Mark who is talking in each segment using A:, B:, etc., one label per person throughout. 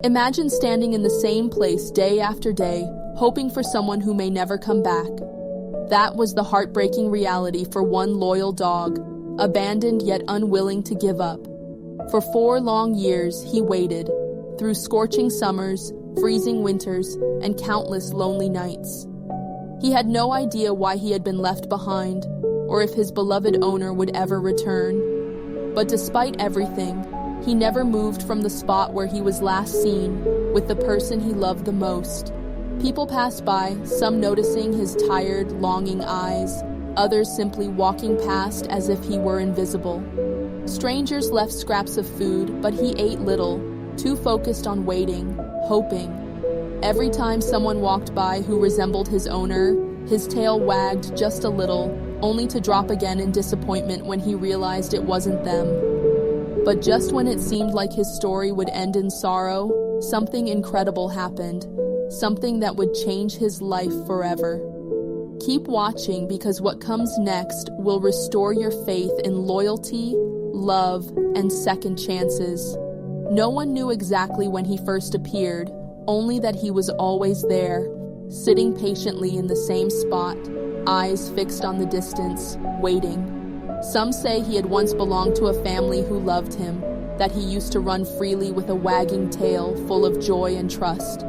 A: Imagine standing in the same place day after day, hoping for someone who may never come back. That was the heartbreaking reality for one loyal dog, abandoned yet unwilling to give up. For 4 long years, he waited, through scorching summers, freezing winters, and countless lonely nights. He had no idea why he had been left behind, or if his beloved owner would ever return. But despite everything, he never moved from the spot where he was last seen, with the person he loved the most. People passed by, some noticing his tired, longing eyes, others simply walking past as if he were invisible. Strangers left scraps of food, but he ate little, too focused on waiting, hoping. Every time someone walked by who resembled his owner, his tail wagged just a little, only to drop again in disappointment when he realized it wasn't them. But just when it seemed like his story would end in sorrow, something incredible happened, something that would change his life forever. Keep watching, because what comes next will restore your faith in loyalty, love, and second chances. No one knew exactly when he first appeared, only that he was always there, sitting patiently in the same spot, eyes fixed on the distance, waiting. Some say he had once belonged to a family who loved him, that he used to run freely with a wagging tail full of joy and trust.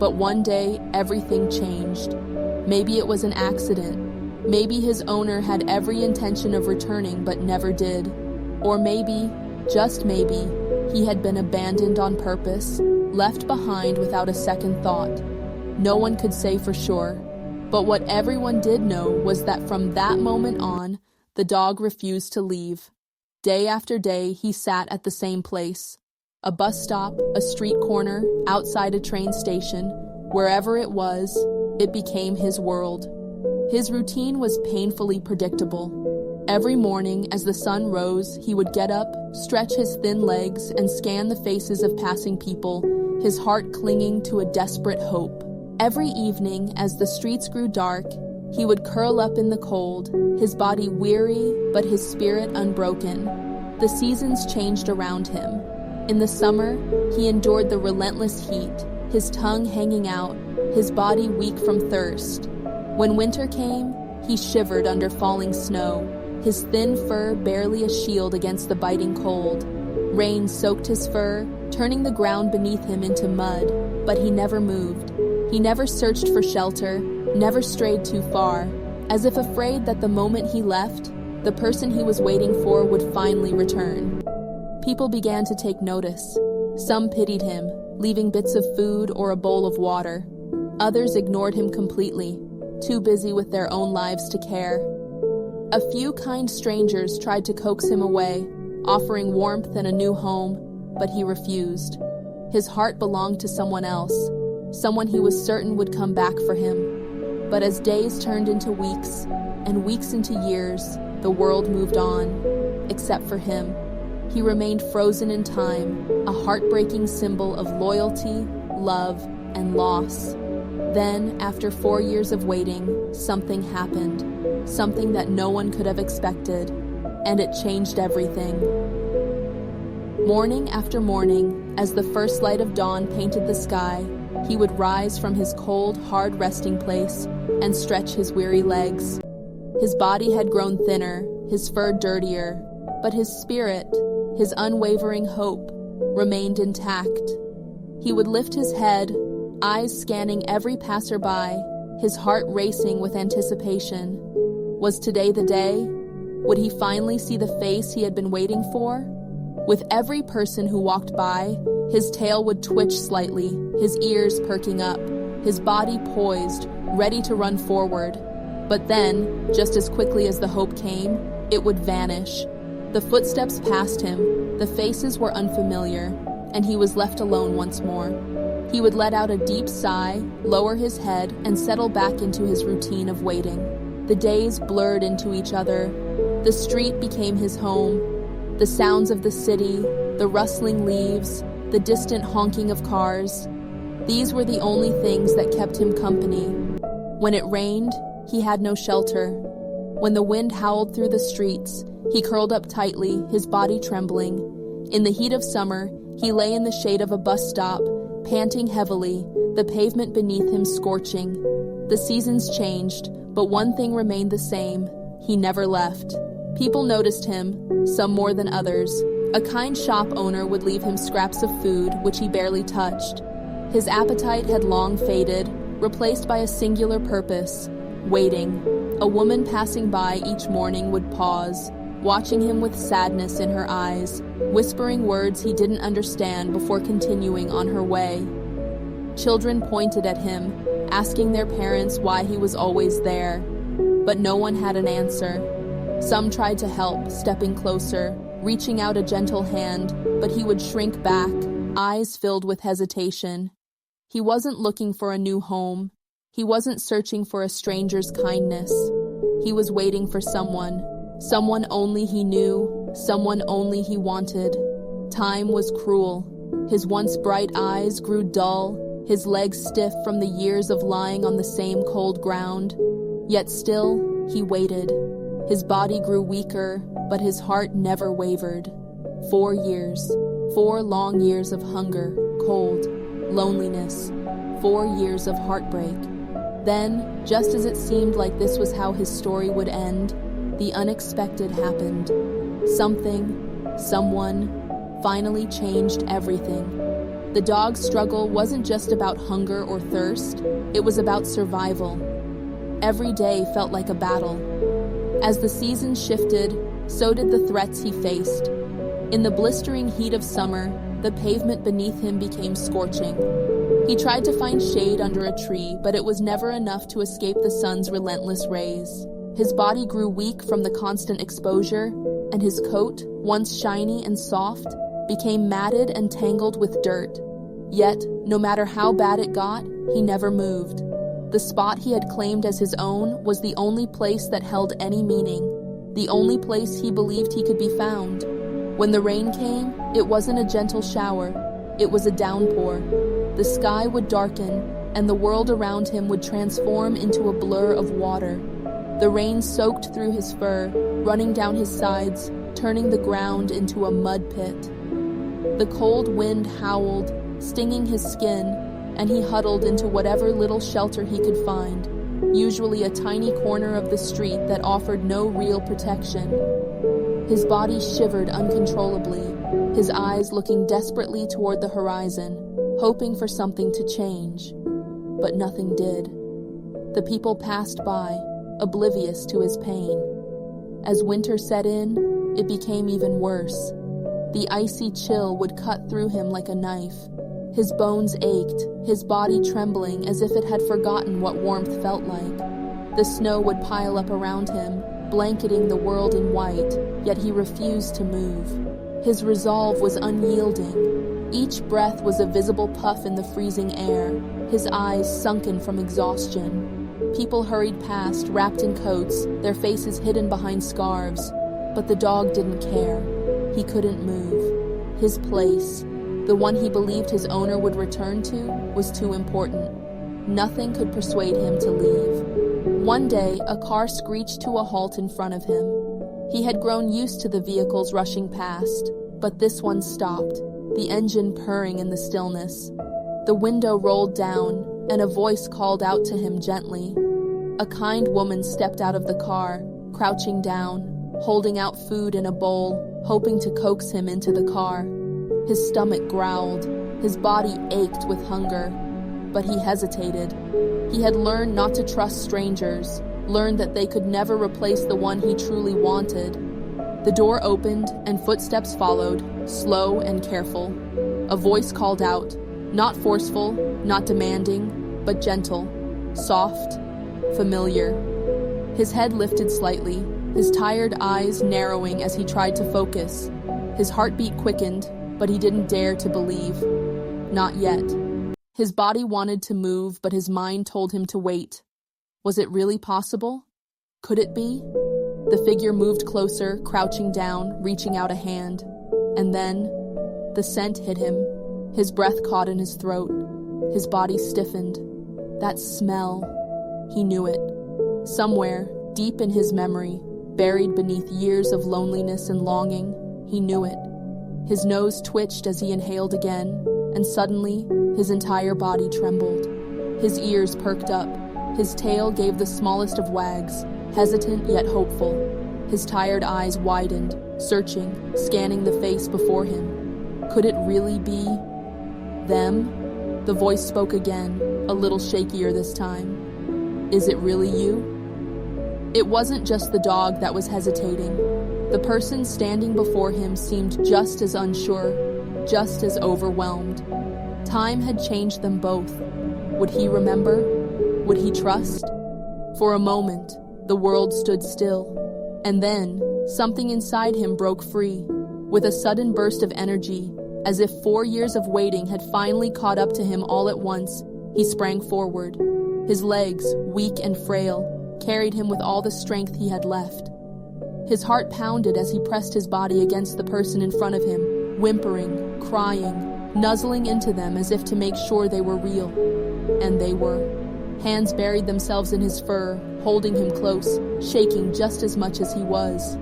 A: But one day, everything changed. Maybe it was an accident. Maybe his owner had every intention of returning but never did. Or maybe, just maybe, he had been abandoned on purpose, left behind without a second thought. No one could say for sure. But what everyone did know was that from that moment on, the dog refused to leave. Day after day, he sat at the same place. A bus stop, a street corner, outside a train station, wherever it was, it became his world. His routine was painfully predictable. Every morning, as the sun rose, he would get up, stretch his thin legs, and scan the faces of passing people, his heart clinging to a desperate hope. Every evening, as the streets grew dark, he would curl up in the cold, his body weary, but his spirit unbroken. The seasons changed around him. In the summer, he endured the relentless heat, his tongue hanging out, his body weak from thirst. When winter came, he shivered under falling snow, his thin fur barely a shield against the biting cold. Rain soaked his fur, turning the ground beneath him into mud, but he never moved. He never searched for shelter, never strayed too far, as if afraid that the moment he left, the person he was waiting for would finally return. People began to take notice. Some pitied him, leaving bits of food or a bowl of water. Others ignored him completely, too busy with their own lives to care. A few kind strangers tried to coax him away, offering warmth and a new home, but he refused. His heart belonged to someone else, someone he was certain would come back for him. But as days turned into weeks, and weeks into years, the world moved on, except for him. He remained frozen in time, a heartbreaking symbol of loyalty, love, and loss. Then, after 4 years of waiting, something happened, something that no one could have expected, and it changed everything. Morning after morning, as the first light of dawn painted the sky, he would rise from his cold, hard resting place and stretch his weary legs. His body had grown thinner, his fur dirtier, but his spirit, his unwavering hope, remained intact. He would lift his head, eyes scanning every passerby, his heart racing with anticipation. Was today the day? Would he finally see the face he had been waiting for? With every person who walked by, his tail would twitch slightly, his ears perking up, his body poised, ready to run forward. But then, just as quickly as the hope came, it would vanish. The footsteps passed him, the faces were unfamiliar, and he was left alone once more. He would let out a deep sigh, lower his head, and settle back into his routine of waiting. The days blurred into each other. The street became his home. The sounds of the city, the rustling leaves, the distant honking of cars. These were the only things that kept him company. When it rained, he had no shelter. When the wind howled through the streets, he curled up tightly, his body trembling. In the heat of summer, he lay in the shade of a bus stop, Panting heavily, the pavement beneath him scorching. The seasons changed, but one thing remained the same. He never left. People noticed him, some more than others. A kind shop owner would leave him scraps of food, which he barely touched. His appetite had long faded, replaced by a singular purpose: waiting. A woman passing by each morning would pause, watching him with sadness in her eyes, whispering words he didn't understand before continuing on her way. Children pointed at him, asking their parents why he was always there, but no one had an answer. Some tried to help, stepping closer, reaching out a gentle hand, but he would shrink back, eyes filled with hesitation. He wasn't looking for a new home. He wasn't searching for a stranger's kindness. He was waiting for someone only he knew, someone only he wanted. Time was cruel. His once bright eyes grew dull, his legs stiff from the years of lying on the same cold ground. Yet still, he waited. His body grew weaker, but his heart never wavered. 4 years. 4 long years of hunger, cold, loneliness. 4 years of heartbreak. Then, just as it seemed like this was how his story would end, the unexpected happened. Someone, finally changed everything. The dog's struggle wasn't just about hunger or thirst, it was about survival. Every day felt like a battle. As the seasons shifted, so did the threats he faced. In the blistering heat of summer, the pavement beneath him became scorching. He tried to find shade under a tree, but it was never enough to escape the sun's relentless rays. His body grew weak from the constant exposure, and his coat, once shiny and soft, became matted and tangled with dirt. Yet, no matter how bad it got, he never moved. The spot he had claimed as his own was the only place that held any meaning, the only place he believed he could be found. When the rain came, it wasn't a gentle shower, it was a downpour. The sky would darken, and the world around him would transform into a blur of water. The rain soaked through his fur, running down his sides, turning the ground into a mud pit. The cold wind howled, stinging his skin, and he huddled into whatever little shelter he could find, usually a tiny corner of the street that offered no real protection. His body shivered uncontrollably, his eyes looking desperately toward the horizon, hoping for something to change. But nothing did. The people passed by, oblivious to his pain. As winter set in, it became even worse. The icy chill would cut through him like a knife. His bones ached, his body trembling as if it had forgotten what warmth felt like. The snow would pile up around him, blanketing the world in white, yet he refused to move. His resolve was unyielding. Each breath was a visible puff in the freezing air, his eyes sunken from exhaustion. People hurried past, wrapped in coats, their faces hidden behind scarves. But the dog didn't care. He couldn't move. His place, the one he believed his owner would return to, was too important. Nothing could persuade him to leave. One day, a car screeched to a halt in front of him. He had grown used to the vehicles rushing past, but this one stopped, the engine purring in the stillness. The window rolled down, and a voice called out to him gently. A kind woman stepped out of the car, crouching down, holding out food in a bowl, hoping to coax him into the car. His stomach growled, his body ached with hunger, but he hesitated. He had learned not to trust strangers, learned that they could never replace the one he truly wanted. The door opened, and footsteps followed, slow and careful. A voice called out, not forceful, not demanding, but gentle, soft, familiar. His head lifted slightly, his tired eyes narrowing as he tried to focus. His heartbeat quickened, but he didn't dare to believe. Not yet. His body wanted to move, but his mind told him to wait. Was it really possible? Could it be? The figure moved closer, crouching down, reaching out a hand. And then, the scent hit him. His breath caught in his throat. His body stiffened. That smell. He knew it. Somewhere, deep in his memory, buried beneath years of loneliness and longing, he knew it. His nose twitched as he inhaled again, and suddenly, His entire body trembled. His ears perked up. His tail gave the smallest of wags, hesitant yet hopeful. His tired eyes widened, searching, scanning the face before him. Could it really be them? The voice spoke again, a little shakier this time. Is it really you? It wasn't just the dog that was hesitating. The person standing before him seemed just as unsure, just as overwhelmed. Time had changed them both. Would he remember? Would he trust? For a moment, the world stood still. And then, something inside him broke free. With a sudden burst of energy, as if 4 years of waiting had finally caught up to him all at once, he sprang forward. His legs, weak and frail, carried him with all the strength he had left. His heart pounded as he pressed his body against the person in front of him, whimpering, crying, nuzzling into them as if to make sure they were real. And they were. Hands buried themselves in his fur, holding him close, shaking just as much as he was.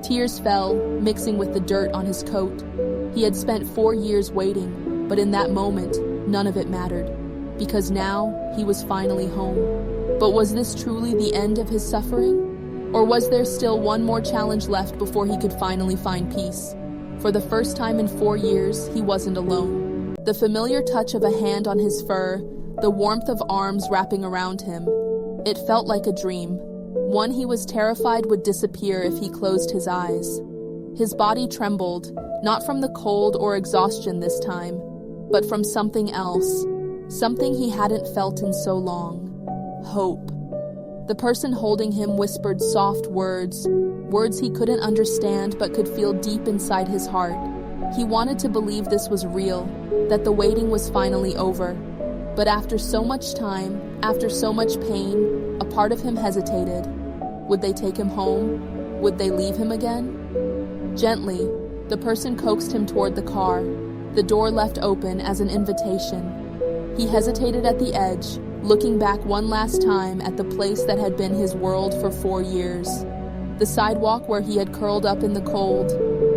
A: Tears fell, mixing with the dirt on his coat. He had spent 4 years waiting, but in that moment, none of it mattered, because now he was finally home. But was this truly the end of his suffering? Or was there still one more challenge left before he could finally find peace? For the first time in 4 years, he wasn't alone. The familiar touch of a hand on his fur, the warmth of arms wrapping around him. It felt like a dream, one he was terrified would disappear if he closed his eyes. His body trembled, not from the cold or exhaustion this time, but from something else, something he hadn't felt in so long. Hope. The person holding him whispered soft words, words he couldn't understand but could feel deep inside his heart. He wanted to believe this was real, that the waiting was finally over. But after so much time, after so much pain, a part of him hesitated. Would they take him home? Would they leave him again? Gently, the person coaxed him toward the car, the door left open as an invitation. He hesitated at the edge, looking back one last time at the place that had been his world for 4 years. The sidewalk where he had curled up in the cold,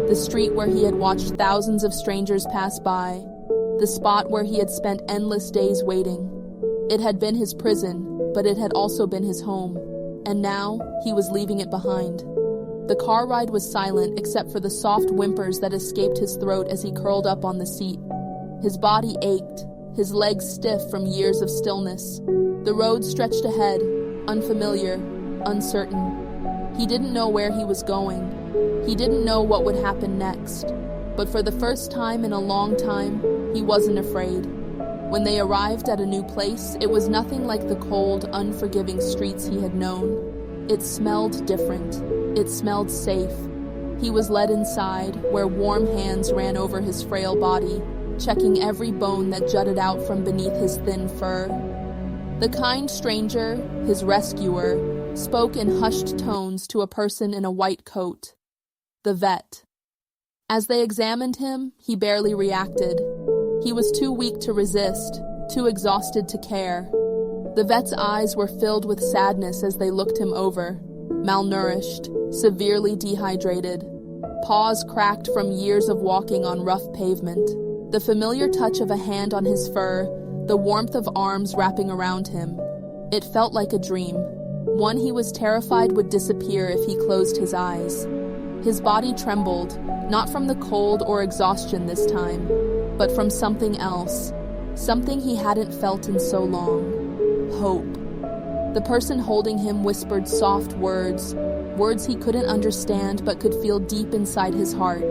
A: the street where he had watched thousands of strangers pass by, the spot where he had spent endless days waiting. It had been his prison, but it had also been his home, and now he was leaving it behind. The car ride was silent except for the soft whimpers that escaped his throat as he curled up on the seat. His body ached, his legs stiff from years of stillness. The road stretched ahead, unfamiliar, uncertain. He didn't know where he was going. He didn't know what would happen next. But for the first time in a long time, he wasn't afraid. When they arrived at a new place, it was nothing like the cold, unforgiving streets he had known. It smelled different. It smelled safe. He was led inside, where warm hands ran over his frail body, checking every bone that jutted out from beneath his thin fur. The kind stranger, his rescuer, spoke in hushed tones to a person in a white coat. The vet. As they examined him, he barely reacted. He was too weak to resist, too exhausted to care. The vet's eyes were filled with sadness as they looked him over. Malnourished, severely dehydrated. Paws cracked from years of walking on rough pavement. The familiar touch of a hand on his fur, the warmth of arms wrapping around him. It felt like a dream, one he was terrified would disappear if he closed his eyes. His body trembled, not from the cold or exhaustion this time, but from something else, something he hadn't felt in so long. Hope. The person holding him whispered soft words, words he couldn't understand but could feel deep inside his heart.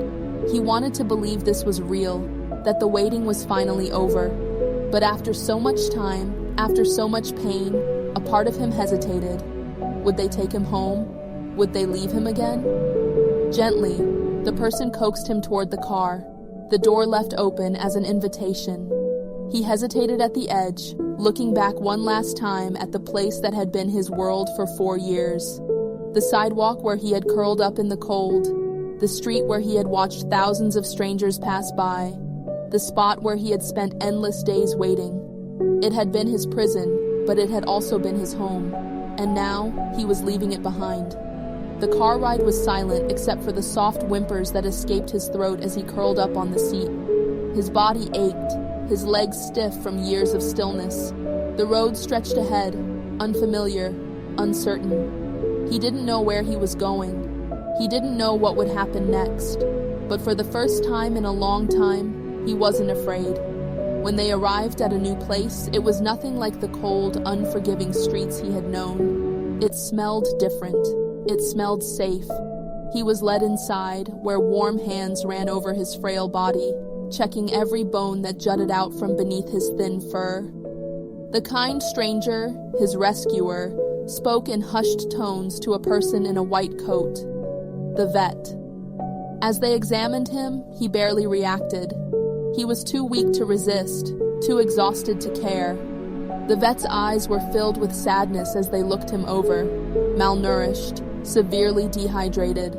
A: He wanted to believe this was real, that the waiting was finally over. But after so much time, after so much pain, a part of him hesitated. Would they take him home? Would they leave him again? Gently, the person coaxed him toward the car, the door left open as an invitation. He hesitated at the edge, looking back one last time at the place that had been his world for 4 years. The sidewalk where he had curled up in the cold, the street where he had watched thousands of strangers pass by, the spot where he had spent endless days waiting. It had been his prison, but it had also been his home, and now he was leaving it behind. The car ride was silent except for the soft whimpers that escaped his throat as he curled up on the seat. His body ached, his legs stiff from years of stillness. The road stretched ahead, unfamiliar, uncertain. He didn't know where he was going. He didn't know what would happen next. But for the first time in a long time, he wasn't afraid. When they arrived at a new place, it was nothing like the cold, unforgiving streets he had known. It smelled different. It smelled safe. He was led inside, where warm hands ran over his frail body, checking every bone that jutted out from beneath his thin fur. The kind stranger, his rescuer, spoke in hushed tones to a person in a white coat. The vet. As they examined him, he barely reacted. He was too weak to resist, too exhausted to care. The vet's eyes were filled with sadness as they looked him over, malnourished, severely dehydrated.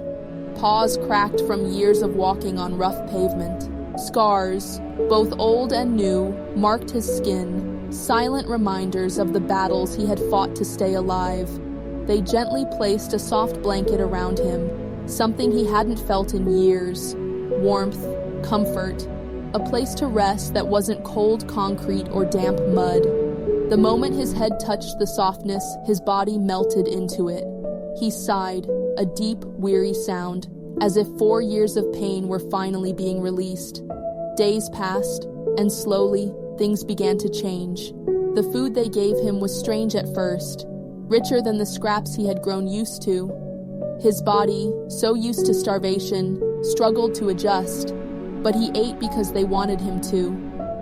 A: Paws cracked from years of walking on rough pavement. Scars, both old and new, marked his skin, silent reminders of the battles he had fought to stay alive. They gently placed a soft blanket around him, something he hadn't felt in years. Warmth, comfort, a place to rest that wasn't cold concrete or damp mud. The moment his head touched the softness, his body melted into it. He sighed, a deep, weary sound, as if 4 years of pain were finally being released. Days passed, and slowly, things began to change. The food they gave him was strange at first, richer than the scraps he had grown used to. His body, so used to starvation, struggled to adjust, but he ate because they wanted him to.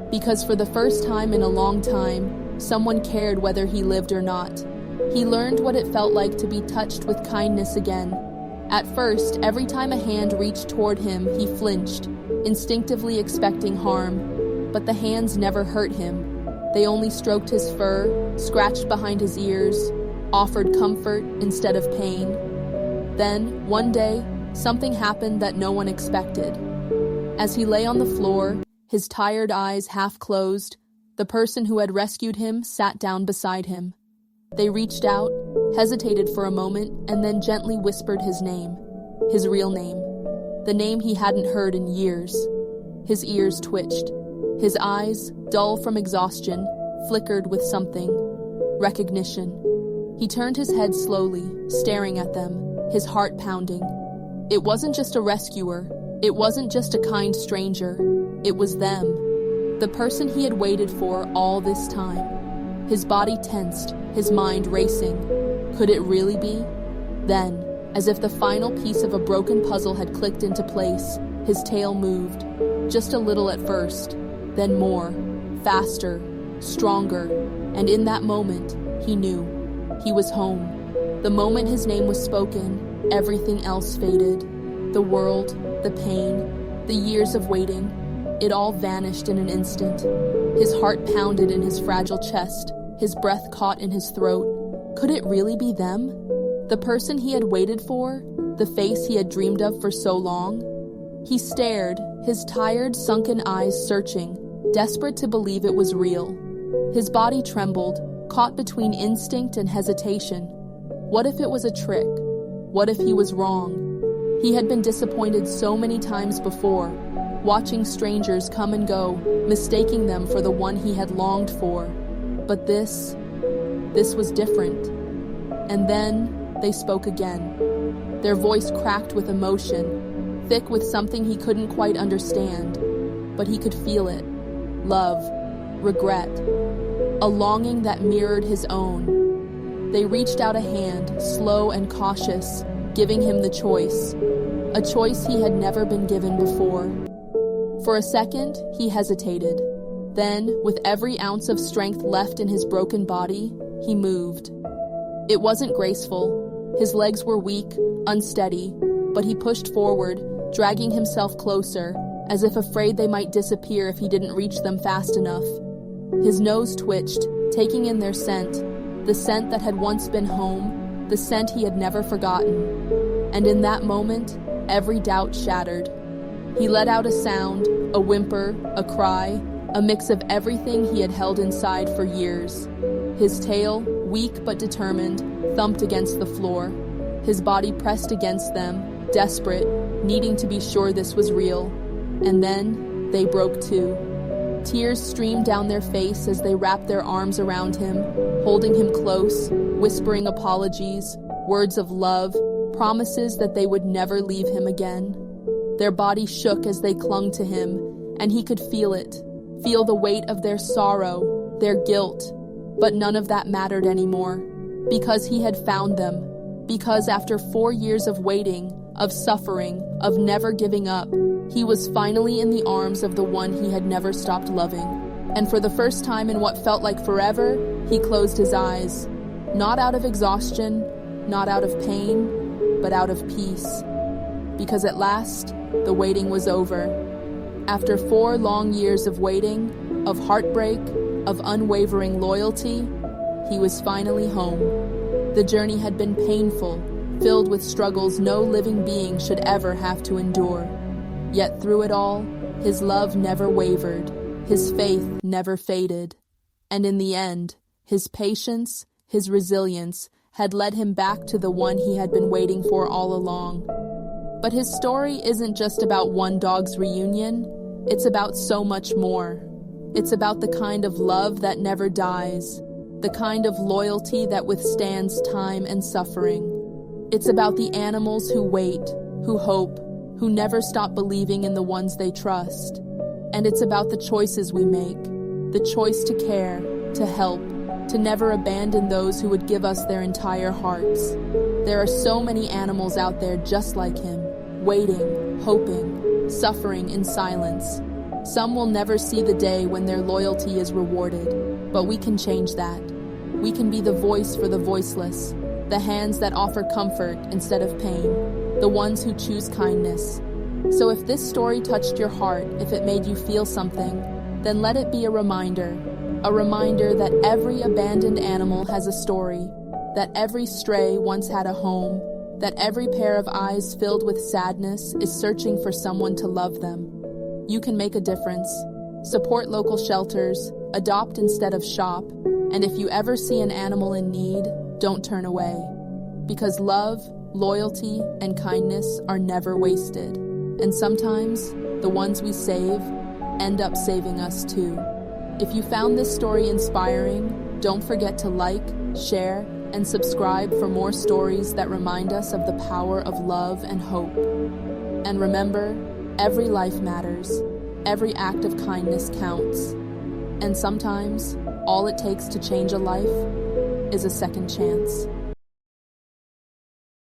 A: Because for the first time in a long time, someone cared whether he lived or not. He learned what it felt like to be touched with kindness again. At first, every time a hand reached toward him, he flinched, instinctively expecting harm. But the hands never hurt him. They only stroked his fur, scratched behind his ears, offered comfort instead of pain. Then, one day, something happened that no one expected. As he lay on the floor, his tired eyes half closed, the person who had rescued him sat down beside him. They reached out, hesitated for a moment, and then gently whispered his name, his real name, the name he hadn't heard in years. His ears twitched. His eyes, dull from exhaustion, flickered with something. Recognition. He turned his head slowly, staring at them, his heart pounding. It wasn't just a rescuer. It wasn't just a kind stranger. It was them. The person he had waited for all this time. His body tensed, his mind racing. Could it really be? Then, as if the final piece of a broken puzzle had clicked into place, his tail moved. Just a little at first, then more, faster, stronger, and in that moment, he knew. He was home. The moment his name was spoken, everything else faded. The world, the pain, the years of waiting, it all vanished in an instant. His heart pounded in his fragile chest, his breath caught in his throat. Could it really be them? The person he had waited for? The face he had dreamed of for so long? He stared, his tired, sunken eyes searching, desperate to believe it was real. His body trembled, caught between instinct and hesitation. What if it was a trick? What if he was wrong? He had been disappointed so many times before, watching strangers come and go, mistaking them for the one he had longed for. But this was different. And then they spoke again. Their voice cracked with emotion, thick with something he couldn't quite understand, but he could feel it. Love, regret, a longing that mirrored his own. They reached out a hand, slow and cautious, giving him the choice, a choice he had never been given before. For a second, he hesitated. Then, with every ounce of strength left in his broken body, he moved. It wasn't graceful. His legs were weak, unsteady, but he pushed forward, dragging himself closer, as if afraid they might disappear if he didn't reach them fast enough. His nose twitched, taking in their scent, the scent that had once been home, the scent he had never forgotten. And in that moment, every doubt shattered. He let out a sound, a whimper, a cry, a mix of everything he had held inside for years. His tail, weak but determined, thumped against the floor. His body pressed against them, desperate, needing to be sure this was real. And then, they broke too. Tears streamed down their face as they wrapped their arms around him, holding him close, whispering apologies, words of love, promises that they would never leave him again. Their bodies shook as they clung to him, and he could feel it, feel the weight of their sorrow, their guilt. But none of that mattered anymore, because he had found them, because after 4 years of waiting, of suffering, of never giving up, he was finally in the arms of the one he had never stopped loving. And for the first time in what felt like forever, he closed his eyes, not out of exhaustion, not out of pain, but out of peace. Because at last, the waiting was over. After 4 long years of waiting, of heartbreak, of unwavering loyalty, he was finally home. The journey had been painful, filled with struggles no living being should ever have to endure. Yet through it all, his love never wavered, his faith never faded. And in the end, his patience, his resilience, had led him back to the one he had been waiting for all along. But his story isn't just about one dog's reunion, it's about so much more. It's about the kind of love that never dies, the kind of loyalty that withstands time and suffering. It's about the animals who wait, who hope, who never stop believing in the ones they trust. And it's about the choices we make, the choice to care, to help, to never abandon those who would give us their entire hearts. There are so many animals out there just like him, waiting, hoping, suffering in silence. Some will never see the day when their loyalty is rewarded, but we can change that. We can be the voice for the voiceless, the hands that offer comfort instead of pain, the ones who choose kindness. So if this story touched your heart, if it made you feel something, then let it be a reminder that every abandoned animal has a story, that every stray once had a home, that every pair of eyes filled with sadness is searching for someone to love them. You can make a difference. Support local shelters, adopt instead of shop, and if you ever see an animal in need, don't turn away. Because love, loyalty, and kindness are never wasted. And sometimes, the ones we save end up saving us too. If you found this story inspiring, don't forget to like, share, and subscribe for more stories that remind us of the power of love and hope. And remember, every life matters. Every act of kindness counts. And sometimes, all it takes to change a life is a second chance.